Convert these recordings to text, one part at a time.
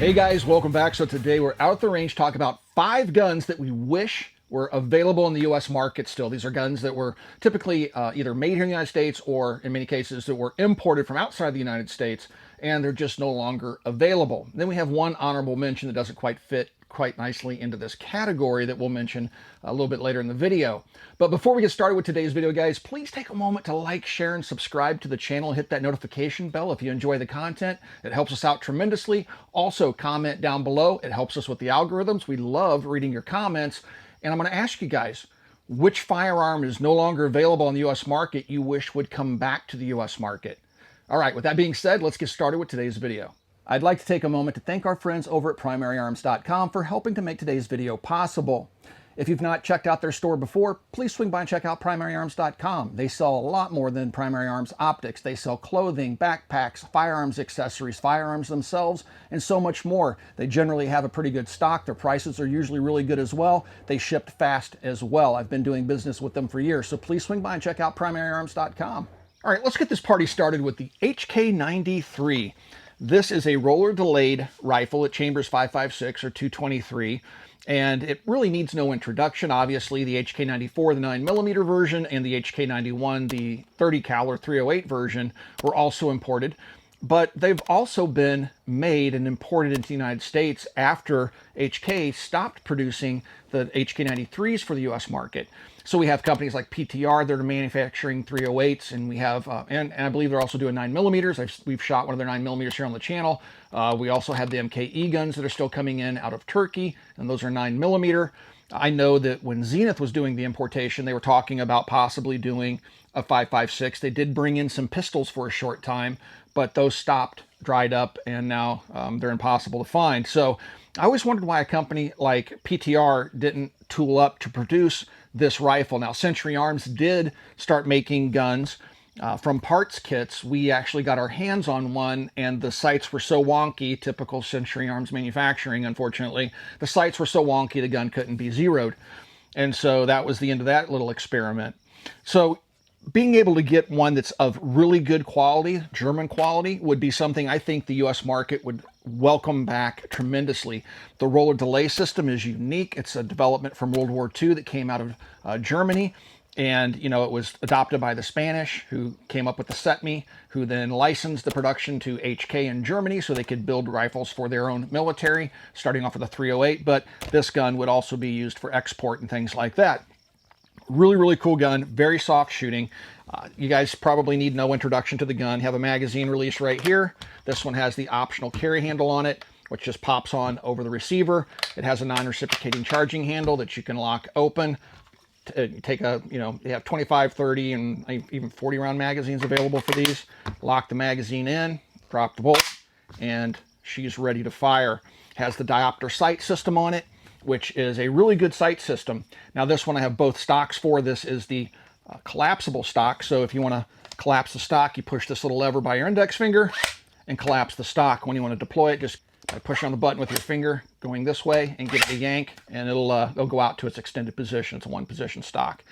Hey guys, welcome back. So today we're out at the range talking about 5 guns that we wish were available in the U.S. market still. These are guns that were typically either made here in the United States or in many cases that were imported from outside the United States, and they're just no longer available. Then we have one honorable mention that doesn't quite fit quite nicely into this category that we'll mention a little bit later in the video. But before we get started with today's video, guys, please take a moment to like, share, and subscribe to the channel. Hit that notification bell if you enjoy the content. It helps us out tremendously. Also, comment down below. It helps us with the algorithms. We love reading your comments. And I'm going to ask you guys, which firearm is no longer available on the U.S. market you wish would come back to the U.S. market? All right, with that being said, let's get started with today's video. I'd like to take a moment to thank our friends over at primaryarms.com for helping to make today's video possible. If you've not checked out their store before, please swing by and check out primaryarms.com. They sell a lot more than Primary Arms optics. They sell clothing, backpacks, firearms accessories, firearms themselves, and so much more. They generally have a pretty good stock. Their prices are usually really good as well. They ship fast as well. I've been doing business with them for years, so please swing by and check out primaryarms.com. All right, let's get this party started with the HK93. This is a roller delayed rifle at chambers 5.56 or 223, and it really needs no introduction. Obviously, the HK94, the 9mm version, and the HK91, the 30 cal 308 version, were also imported, but they've also been made and imported into the United States after HK stopped producing the HK93s for the U.S. market. So we have companies like PTR that are manufacturing 308s, and we have, and I believe they're also doing 9mm. We've shot one of their 9mm here on the channel. We also have the MKE guns that are still coming in out of Turkey, and those are 9mm. I know that when Zenith was doing the importation, they were talking about possibly doing a 5.56. They did bring in some pistols for a short time, but those stopped, dried up, and now they're impossible to find. So I always wondered why a company like PTR didn't tool up to produce this rifle. Now, Century Arms did start making guns from parts kits. We actually got our hands on one, and the sights were so wonky, typical Century Arms manufacturing, unfortunately. The sights were so wonky, the gun couldn't be zeroed. And so that was the end of that little experiment. So being able to get one that's of really good quality, German quality, would be something I think the U.S. market would welcome back tremendously. The roller delay system is unique. It's a development from World War II that came out of Germany. And, you know, it was adopted by the Spanish, who came up with the SETME, who then licensed the production to HK in Germany so they could build rifles for their own military, starting off with a 308. But this gun would also be used for export and things like that. Really, really cool gun, very soft shooting. You guys probably need no introduction to the gun. You have a magazine release right here. This one has the optional carry handle on it, which just pops on over the receiver. It has a non-reciprocating charging handle that you can lock open. Take a, you know, they have 25, 30, and even 40 round magazines available for these. Lock the magazine in, drop the bolt, and she's ready to fire. Has the diopter sight system on it, which is a really good sight system. Now this one I have both stocks for. This is the collapsible stock. So if you want to collapse the stock, you push this little lever by your index finger and collapse the stock. When you want to deploy it, just push on the button with your finger going this way and give it a yank, and it'll go out to its extended position. It's a one position stock.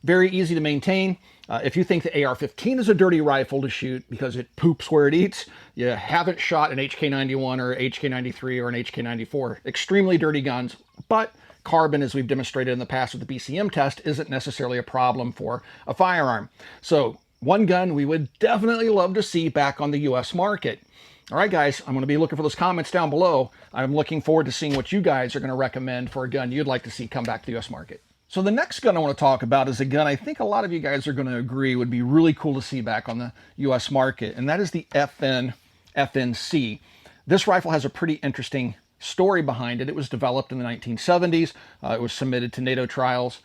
Very easy to maintain. If you think the AR-15 is a dirty rifle to shoot because it poops where it eats, you haven't shot an HK91 or HK93 or an HK94. Extremely dirty guns, but carbon, as we've demonstrated in the past with the BCM test, isn't necessarily a problem for a firearm. So one gun we would definitely love to see back on the U.S. market. All right, guys, I'm going to be looking for those comments down below. I'm looking forward to seeing what you guys are going to recommend for a gun you'd like to see come back to the U.S. market. So the next gun I want to talk about is a gun I think a lot of you guys are going to agree would be really cool to see back on the U.S. market, and that is the FNC. This rifle has a pretty interesting story behind it. It was developed in the 1970s. It was submitted to NATO trials,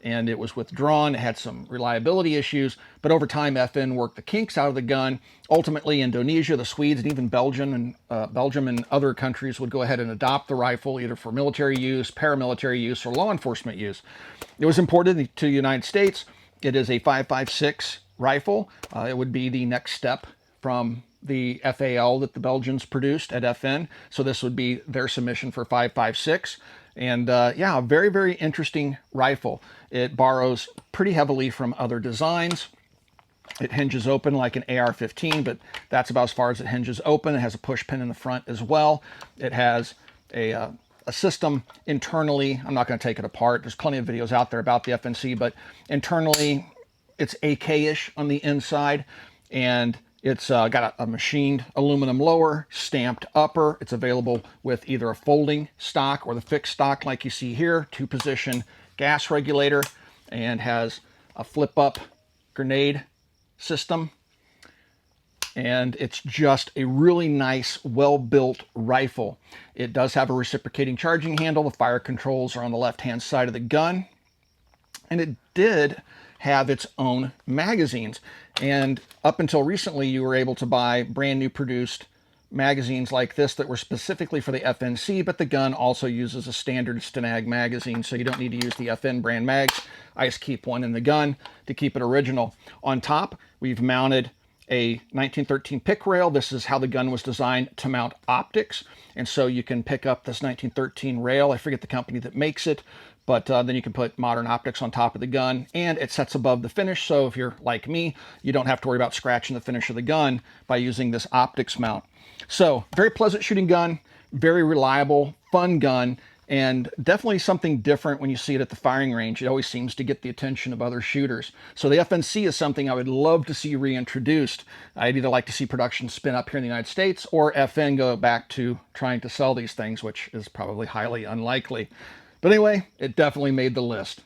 and it was withdrawn. It had some reliability issues, but over time FN worked the kinks out of the gun. Ultimately, Indonesia, the Swedes, and even Belgium and other countries would go ahead and adopt the rifle either for military use, paramilitary use, or law enforcement use. It was imported to the United States. It is a 5.56 rifle. It would be the next step from the FAL that the Belgians produced at FN. So this would be their submission for 5.56. And yeah, a very, very interesting rifle. It borrows pretty heavily from other designs. It hinges open like an AR-15, but that's about as far as it hinges open. It has a push pin in the front as well. It has a system internally. I'm not going to take it apart. There's plenty of videos out there about the FNC, but internally it's AK-ish on the inside, and it's got a machined aluminum lower, stamped upper. It's available with either a folding stock or the fixed stock like you see here, 2-position gas regulator, and has a flip-up grenade system. And it's just a really nice, well-built rifle. It does have a reciprocating charging handle. The fire controls are on the left-hand side of the gun. And it did have its own magazines. And up until recently, you were able to buy brand new produced magazines like this that were specifically for the FNC, but the gun also uses a standard Stenag magazine, so you don't need to use the FN brand mags. I just keep one in the gun to keep it original. On top, we've mounted a 1913 pick rail. This is how the gun was designed to mount optics, and so you can pick up this 1913 rail. I forget the company that makes it, but then you can put modern optics on top of the gun, and it sets above the finish, so if you're like me, you don't have to worry about scratching the finish of the gun by using this optics mount. So, very pleasant shooting gun, very reliable, fun gun, and definitely something different when you see it at the firing range. It always seems to get the attention of other shooters. So the FNC is something I would love to see reintroduced. I'd either like to see production spin up here in the United States, or FN go back to trying to sell these things, which is probably highly unlikely. But anyway, it definitely made the list.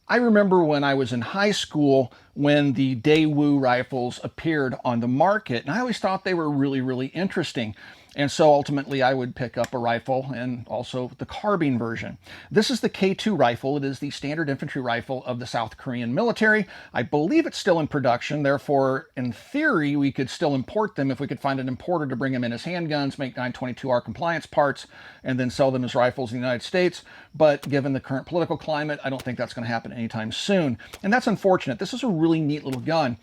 I remember when I was in high school when the Daewoo rifles appeared on the market, and I always thought they were really, really interesting. And so ultimately I would pick up a rifle, and also the carbine version. This is the K2 rifle. It is the standard infantry rifle of the South Korean military. I believe it's still in production. Therefore, in theory, we could still import them if we could find an importer to bring them in as handguns, make 922R compliance parts, and then sell them as rifles in the United States. But given the current political climate, I don't think that's going to happen anytime soon. And that's unfortunate. This is a really neat little gun.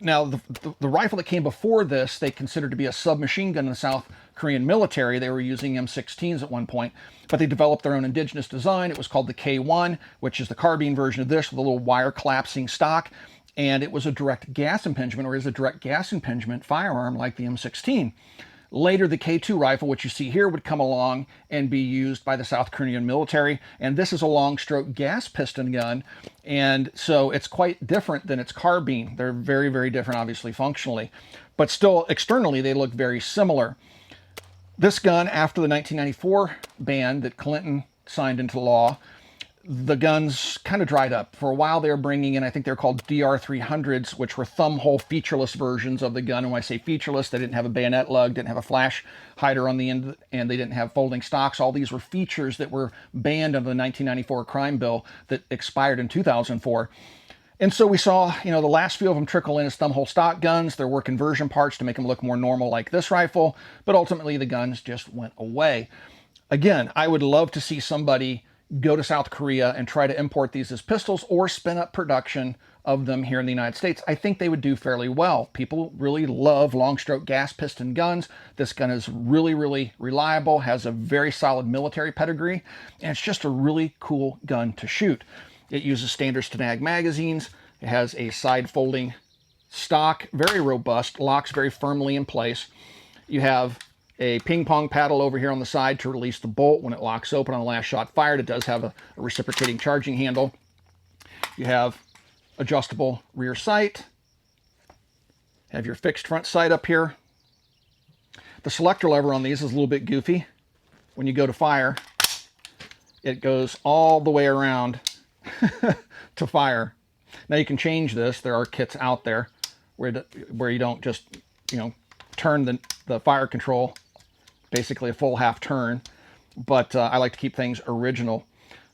Now, the rifle that came before this, they considered to be a submachine gun in the South Korean military. They were using M16s at one point, but they developed their own indigenous design. It was called the K1, which is the carbine version of this with a little wire collapsing stock. And it was a direct gas impingement, or is a direct gas impingement firearm like the M16. Later, the K2 rifle, which you see here, would come along and be used by the South Korean military. And this is a long stroke gas piston gun. And so it's quite different than its carbine. They're very, very different, obviously, functionally. But still, externally, they look very similar. This gun, after the 1994 ban that Clinton signed into law, the guns kind of dried up. For a while, they were bringing in, I think they're called DR300s, which were thumb hole featureless versions of the gun. And when I say featureless, they didn't have a bayonet lug, didn't have a flash hider on the end, and they didn't have folding stocks. All these were features that were banned under the 1994 crime bill that expired in 2004. And so we saw, the last few of them trickle in as thumb hole stock guns. There were conversion parts to make them look more normal like this rifle, but ultimately the guns just went away. Again, I would love to see somebody go to South Korea and try to import these as pistols or spin up production of them here in the United States. I think they would do fairly well. People really love long stroke gas piston guns. This gun is really, really reliable, has a very solid military pedigree, and it's just a really cool gun to shoot. It uses standard Stenag magazines. It has a side folding stock, very robust, locks very firmly in place. You have a ping pong paddle over here on the side to release the bolt when it locks open on the last shot fired. It does have a reciprocating charging handle. You have adjustable rear sight. Have your fixed front sight up here. The selector lever on these is a little bit goofy. When you go to fire, it goes all the way around to fire. Now you can change this. There are kits out there where you don't just, turn the fire control, basically a full half turn, but I like to keep things original.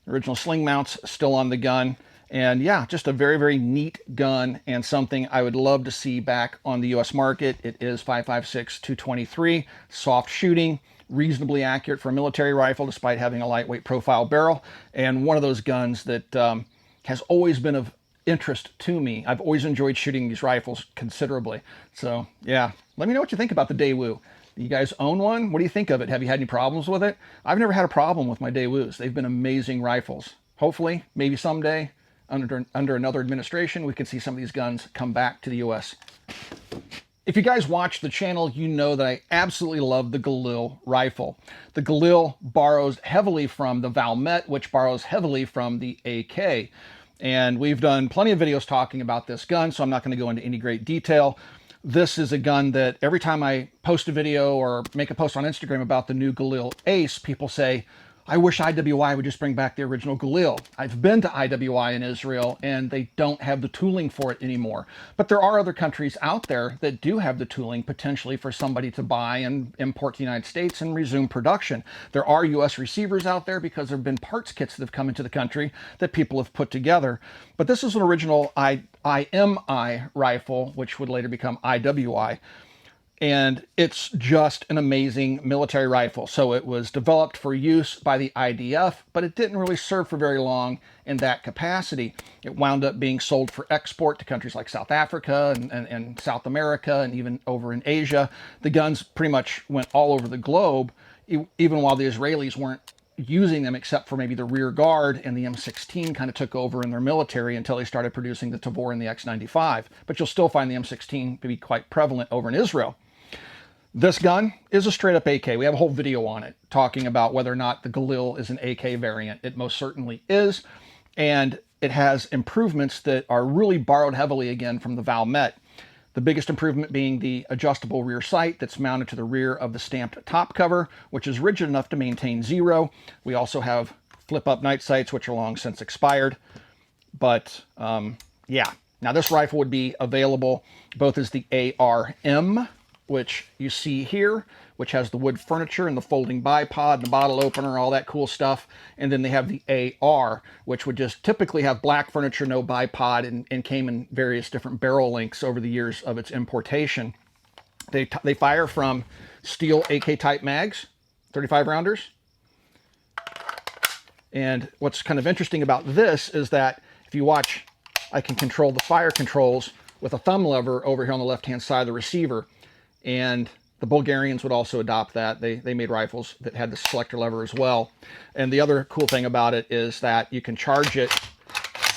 Original sling mounts still on the gun, and yeah, just a very, very neat gun and something I would love to see back on the US market. It is 5.56 223, soft shooting, reasonably accurate for a military rifle despite having a lightweight profile barrel, and one of those guns that has always been of interest to me. I've always enjoyed shooting these rifles considerably. So yeah, let me know what you think about the Daewoo. You guys own one? What do you think of it? Have you had any problems with it? I've never had a problem with my Daewoos. They've been amazing rifles. Hopefully, maybe someday, under another administration, we could see some of these guns come back to the U.S. If you guys watch the channel, you know that I absolutely love the Galil rifle. The Galil borrows heavily from the Valmet, which borrows heavily from the AK. And we've done plenty of videos talking about this gun, so I'm not going to go into any great detail. This is a gun that every time I post a video or make a post on Instagram about the new Galil Ace, people say, I wish IWI would just bring back the original Galil. I've been to IWI in Israel and they don't have the tooling for it anymore. But there are other countries out there that do have the tooling potentially for somebody to buy and import to the United States and resume production. There are US receivers out there because there have been parts kits that have come into the country that people have put together. But this is an original IMI rifle, which would later become IWI. And it's just an amazing military rifle. So it was developed for use by the IDF, but it didn't really serve for very long in that capacity. It wound up being sold for export to countries like South Africa and South America and even over in Asia. The guns pretty much went all over the globe, even while the Israelis weren't using them except for maybe the rear guard, and the M16 kind of took over in their military until they started producing the Tavor and the X95. But you'll still find the M16 to be quite prevalent over in Israel. This gun is a straight up AK. We have a whole video on it talking about whether or not the Galil is an AK variant. It most certainly is. And it has improvements that are really borrowed heavily again from the Valmet. The biggest improvement being the adjustable rear sight that's mounted to the rear of the stamped top cover, which is rigid enough to maintain zero. We also have flip up night sights, which are long since expired. But yeah, now this rifle would be available both as the ARM, which you see here, which has the wood furniture and the folding bipod and the bottle opener, all that cool stuff. And then they have the AR, which would just typically have black furniture, no bipod, and came in various different barrel lengths over the years of its importation. They fire from steel AK type mags, 35 rounders. And what's kind of interesting about this is that if you watch, I can control the fire controls with a thumb lever over here on the left-hand side of the receiver. And the Bulgarians would also adopt that. They made rifles that had the selector lever as well. And the other cool thing about it is that you can charge it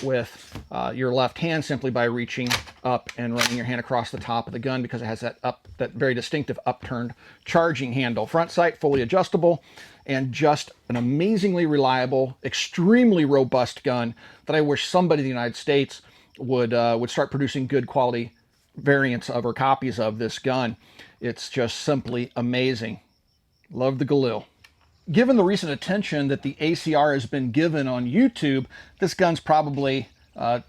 with your left hand simply by reaching up and running your hand across the top of the gun, because it has that very distinctive upturned charging handle. Front sight fully adjustable, and just an amazingly reliable, extremely robust gun that I wish somebody in the United States would start producing good quality variants of or copies of this gun. It's just simply amazing. Love the Galil. Given the recent attention that the ACR has been given on YouTube, this gun's probably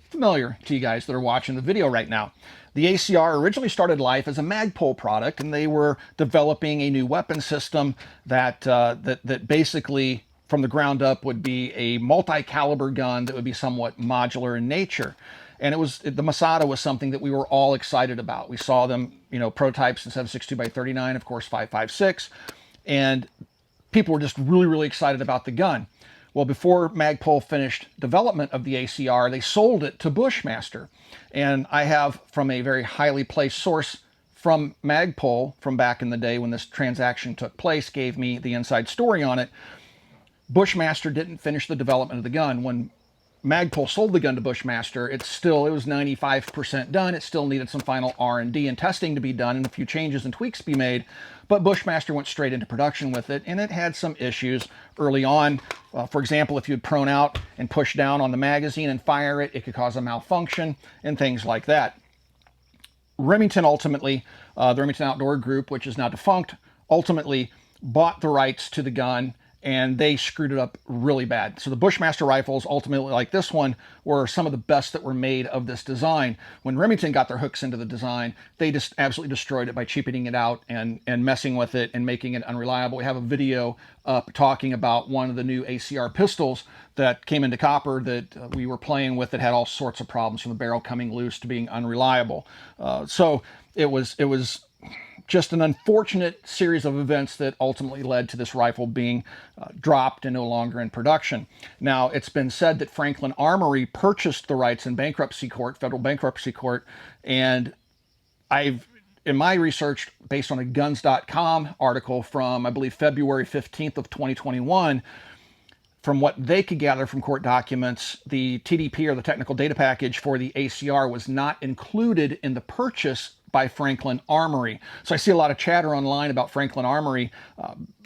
familiar to you guys that are watching the video right now. The ACR originally started life as a Magpul product, and they were developing a new weapon system that basically from the ground up would be a multi-caliber gun that would be somewhat modular in nature. And the Masada was something that we were all excited about. We saw them, prototypes in 7.62x39, of course, 5.56, and people were just really, really excited about the gun. Well, before Magpul finished development of the ACR, they sold it to Bushmaster. And I have, from a very highly placed source from Magpul, from back in the day when this transaction took place, gave me the inside story on it. Bushmaster didn't finish the development of the gun. When Magpul sold the gun to Bushmaster, it was 95% done. It still needed some final R&D and testing to be done and a few changes and tweaks to be made. But Bushmaster went straight into production with it, and it had some issues early on. For example, if you'd prone out and push down on the magazine and fire it, it could cause a malfunction and things like that. Remington ultimately, the Remington Outdoor Group, which is now defunct, ultimately bought the rights to the gun, and they screwed it up really bad. So the Bushmaster rifles, ultimately like this one, were some of the best that were made of this design. When Remington got their hooks into the design, they just absolutely destroyed it by cheapening it out and messing with it and making it unreliable. We have a video up talking about one of the new ACR pistols that came into copper that we were playing with that had all sorts of problems, from the barrel coming loose to being unreliable. So it was just an unfortunate series of events that ultimately led to this rifle being dropped and no longer in production. Now, it's been said that Franklin Armory purchased the rights in bankruptcy court, federal bankruptcy court, and in my research, based on a guns.com article from, I believe, February 15th of 2021, from what they could gather from court documents, the TDP, or the technical data package for the ACR, was not included in the purchase by Franklin Armory. So I see a lot of chatter online about Franklin Armory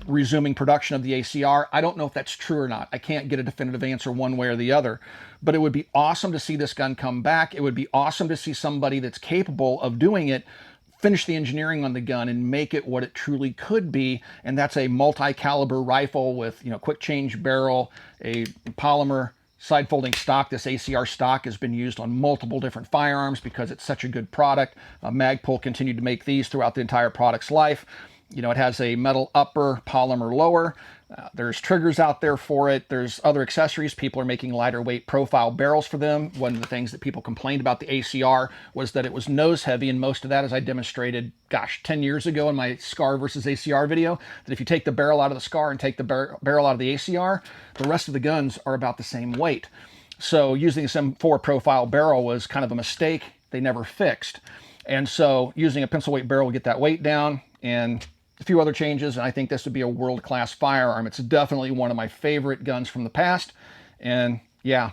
resuming production of the ACR. I don't know if that's true or not. I can't get a definitive answer one way or the other. But it would be awesome to see this gun come back. It would be awesome to see somebody that's capable of doing it finish the engineering on the gun and make it what it truly could be, and that's a multi-caliber rifle with, quick change barrel, a polymer side folding stock. This ACR stock has been used on multiple different firearms because it's such a good product. Magpul continued to make these throughout the entire product's life. It has a metal upper, polymer lower. There's triggers out there for it. There's other accessories. People are making lighter weight profile barrels for them. One of the things that people complained about the ACR was that it was nose heavy, and most of that, as I demonstrated, 10 years ago in my SCAR versus ACR video, that if you take the barrel out of the SCAR and take the barrel out of the ACR, the rest of the guns are about the same weight. So using this M4 profile barrel was kind of a mistake they never fixed. And so using a pencil weight barrel will get that weight down, and a few other changes, and I think this would be a world-class firearm. It's definitely one of my favorite guns from the past, and yeah,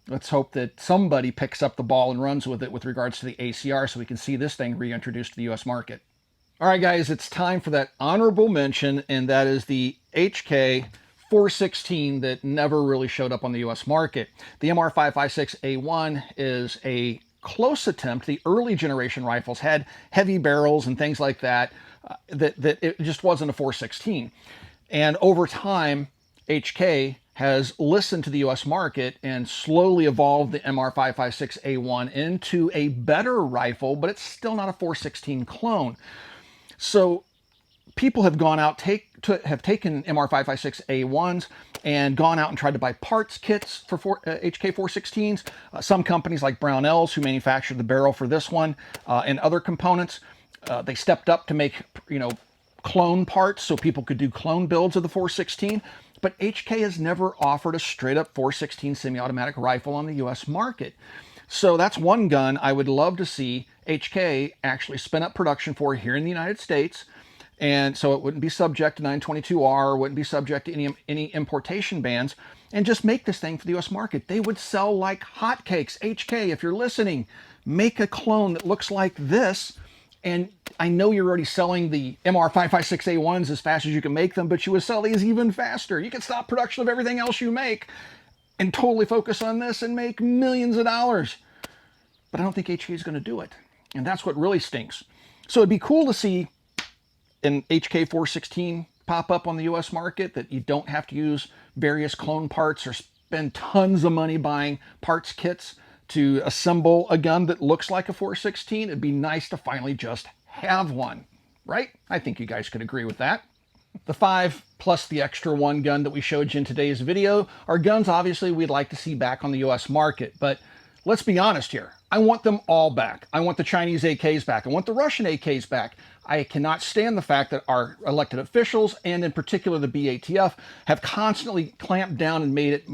let's hope that somebody picks up the ball and runs with it with regards to the ACR so we can see this thing reintroduced to the U.S. market. All right, guys, it's time for that honorable mention, and that is the HK 416 that never really showed up on the U.S. market. The MR556A1 is a close attempt. The early generation rifles had heavy barrels and things like that, that it just wasn't a 416. And over time, HK has listened to the US market and slowly evolved the MR556A1 into a better rifle, but it's still not a 416 clone. So people have gone out, have taken MR556A1s and gone out and tried to buy parts kits for HK 416s. Some companies like Brownells, who manufactured the barrel for this one, and other components, they stepped up to make, clone parts so people could do clone builds of the 416, but HK has never offered a straight up 416 semi-automatic rifle on the US market. So that's one gun I would love to see HK actually spin up production for here in the United States, and so it wouldn't be subject to 922R, wouldn't be subject to any importation bans, and just make this thing for the US market. They would sell like hotcakes. HK, if you're listening, make a clone that looks like this. And I know you're already selling the MR556A1s as fast as you can make them, but you would sell these even faster. You could stop production of everything else you make and totally focus on this and make millions of dollars. But I don't think HK is going to do it. And that's what really stinks. So it'd be cool to see an HK 416 pop up on the US market, that you don't have to use various clone parts or spend tons of money buying parts kits to assemble a gun that looks like a 416. It'd be nice to finally just have one, right? I think you guys could agree with that. The 5 plus the extra 1 gun that we showed you in today's video are guns obviously we'd like to see back on the US market, but let's be honest here. I want them all back. I want the Chinese AKs back. I want the Russian AKs back. I cannot stand the fact that our elected officials, and in particular the BATF, have constantly clamped down and made it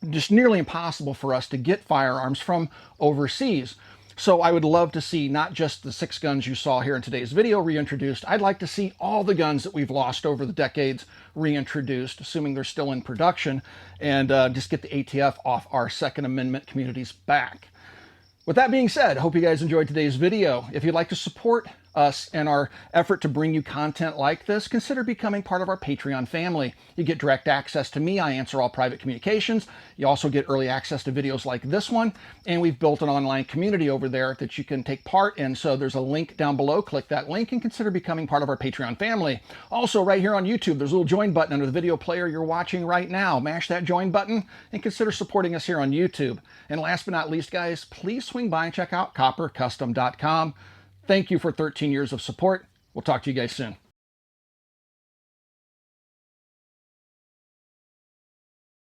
just nearly impossible for us to get firearms from overseas. So I would love to see not just the 6 guns you saw here in today's video reintroduced. I'd like to see all the guns that we've lost over the decades reintroduced, assuming they're still in production, and just get the ATF off our Second Amendment communities back. With that being said, I hope you guys enjoyed today's video. If you'd like to support us and our effort to bring you content like this, consider becoming part of our Patreon family. You get direct access to me. I answer all private communications. You also get early access to videos like this one, and we've built an online community over there that you can take part in. So there's a link down below. Click that link and consider becoming part of our Patreon family. Also, right here on YouTube, there's a little join button under the video player you're watching right now. Mash that join button and consider supporting us here on YouTube. And last but not least, guys, please swing by and check out coppercustom.com. Thank you for 13 years of support. We'll talk to you guys soon.